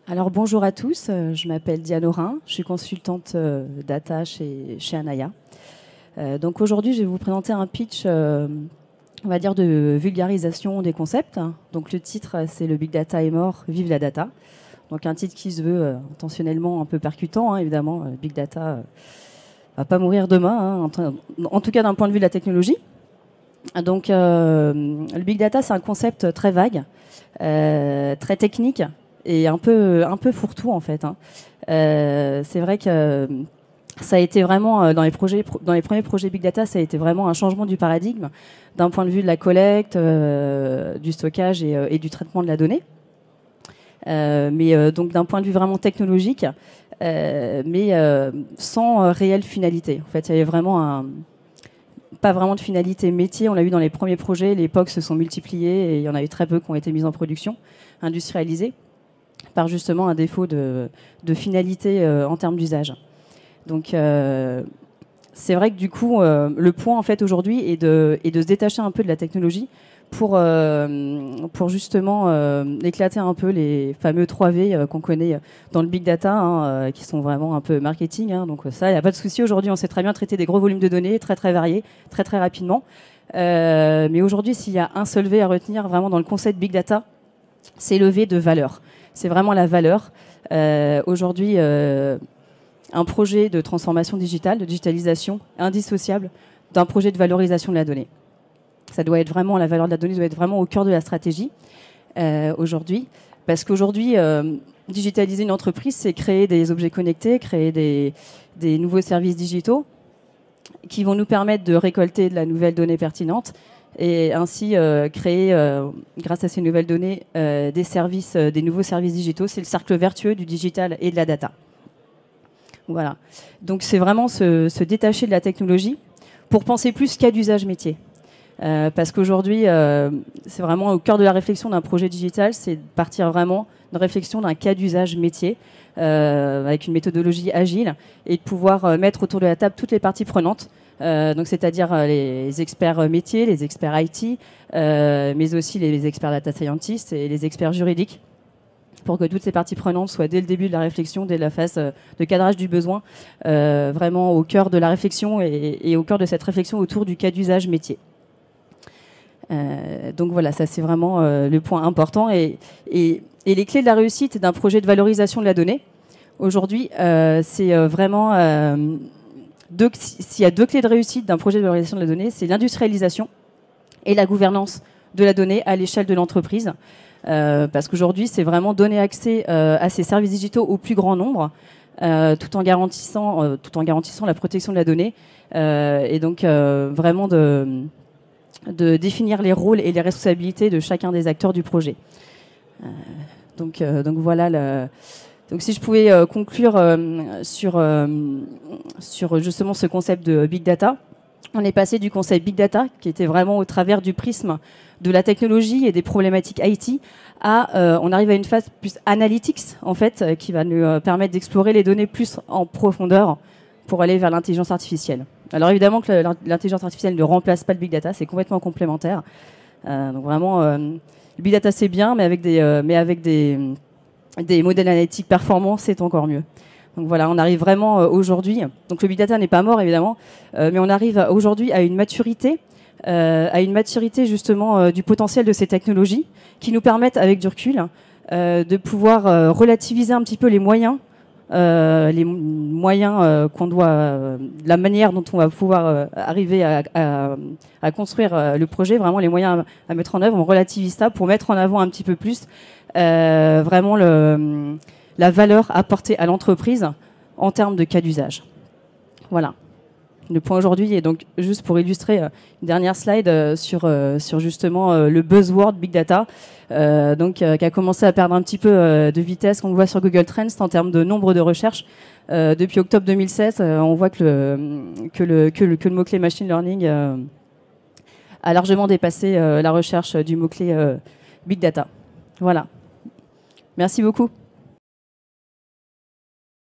Alors bonjour à tous, je m'appelle Diane Aurin, je suis consultante data chez Anaya. Donc aujourd'hui je vais vous présenter un pitch, on va dire, de vulgarisation des concepts. Donc le titre c'est Le Big Data est mort, vive la data. Donc un titre qui se veut intentionnellement un peu percutant, évidemment. Big Data va pas mourir demain, en tout cas d'un point de vue de la technologie. Donc le Big Data c'est un concept très vague, très technique, et un peu fourre-tout en fait. C'est vrai que ça a été vraiment dans les premiers projets Big Data, ça a été vraiment un changement du paradigme d'un point de vue de la collecte, du stockage et du traitement de la donnée. Mais donc d'un point de vue vraiment technologique, mais sans réelle finalité. En fait, il y avait vraiment pas vraiment de finalité métier. On l'a vu dans les premiers projets, les POC se sont multipliés et il y en a eu très peu qui ont été mis en production, industrialisés, par justement un défaut de finalité en termes d'usage. Donc c'est vrai que du coup, le point en fait aujourd'hui est de se détacher un peu de la technologie pour justement éclater un peu les fameux 3V qu'on connaît dans le big data, qui sont vraiment un peu marketing. Donc ça, il n'y a pas de souci. Aujourd'hui, on sait très bien traiter des gros volumes de données, très très variés, très très rapidement. Mais aujourd'hui, s'il y a un seul V à retenir vraiment dans le concept big data, c'est le V de valeur. C'est vraiment la valeur. Aujourd'hui, un projet de transformation digitale, de digitalisation, indissociable d'un projet de valorisation de la donnée. Ça doit être vraiment, la valeur de la donnée doit être vraiment au cœur de la stratégie aujourd'hui. Parce qu'aujourd'hui, digitaliser une entreprise, c'est créer des objets connectés, créer des nouveaux services digitaux qui vont nous permettre de récolter de la nouvelle donnée pertinente et ainsi créer, grâce à ces nouvelles données, des nouveaux services digitaux. C'est le cercle vertueux du digital et de la data. Voilà. Donc c'est vraiment se détacher de la technologie pour penser plus cas d'usage métier. Parce qu'aujourd'hui, c'est vraiment au cœur de la réflexion d'un projet digital, c'est de partir vraiment de réflexion d'un cas d'usage métier, avec une méthodologie agile, et de pouvoir mettre autour de la table toutes les parties prenantes, donc c'est-à-dire les experts métiers, les experts IT, mais aussi les experts data scientists et les experts juridiques, pour que toutes ces parties prenantes soient dès le début de la réflexion, dès la phase de cadrage du besoin, vraiment au cœur de la réflexion et au cœur de cette réflexion autour du cas d'usage métier. Donc voilà, ça c'est vraiment le point important. Et les clés de la réussite d'un projet de valorisation de la donnée, aujourd'hui, c'est vraiment... s'il y a deux clés de réussite d'un projet de valorisation de la donnée, c'est l'industrialisation et la gouvernance de la donnée à l'échelle de l'entreprise. Parce qu'aujourd'hui, c'est vraiment donner accès à ces services digitaux au plus grand nombre, tout en garantissant la protection de la donnée. Et donc, vraiment de définir les rôles et les responsabilités de chacun des acteurs du projet. Donc voilà. Donc si je pouvais conclure sur justement ce concept de big data, on est passé du concept big data, qui était vraiment au travers du prisme de la technologie et des problématiques IT, on arrive à une phase plus analytics, en fait, qui va nous permettre d'explorer les données plus en profondeur pour aller vers l'intelligence artificielle. Alors évidemment que l'intelligence artificielle ne remplace pas le big data, c'est complètement complémentaire. Donc vraiment, le big data c'est bien, mais avec des modèles analytiques performants, c'est encore mieux. Donc voilà, on arrive vraiment aujourd'hui. Donc le big data n'est pas mort évidemment, mais on arrive aujourd'hui à une maturité justement du potentiel de ces technologies qui nous permettent, avec du recul, de pouvoir relativiser un petit peu les moyens qu'on doit, la manière dont on va pouvoir arriver à construire le projet, vraiment les moyens à mettre en œuvre, on relativise ça pour mettre en avant un petit peu plus vraiment la valeur apportée à l'entreprise en termes de cas d'usage. Voilà. Le point aujourd'hui est donc, juste pour illustrer une dernière slide sur justement le buzzword Big Data, qui a commencé à perdre un petit peu de vitesse, qu'on voit sur Google Trends en termes de nombre de recherches. Depuis octobre 2007, on voit que le mot-clé machine learning a largement dépassé la recherche du mot-clé Big Data. Voilà. Merci beaucoup.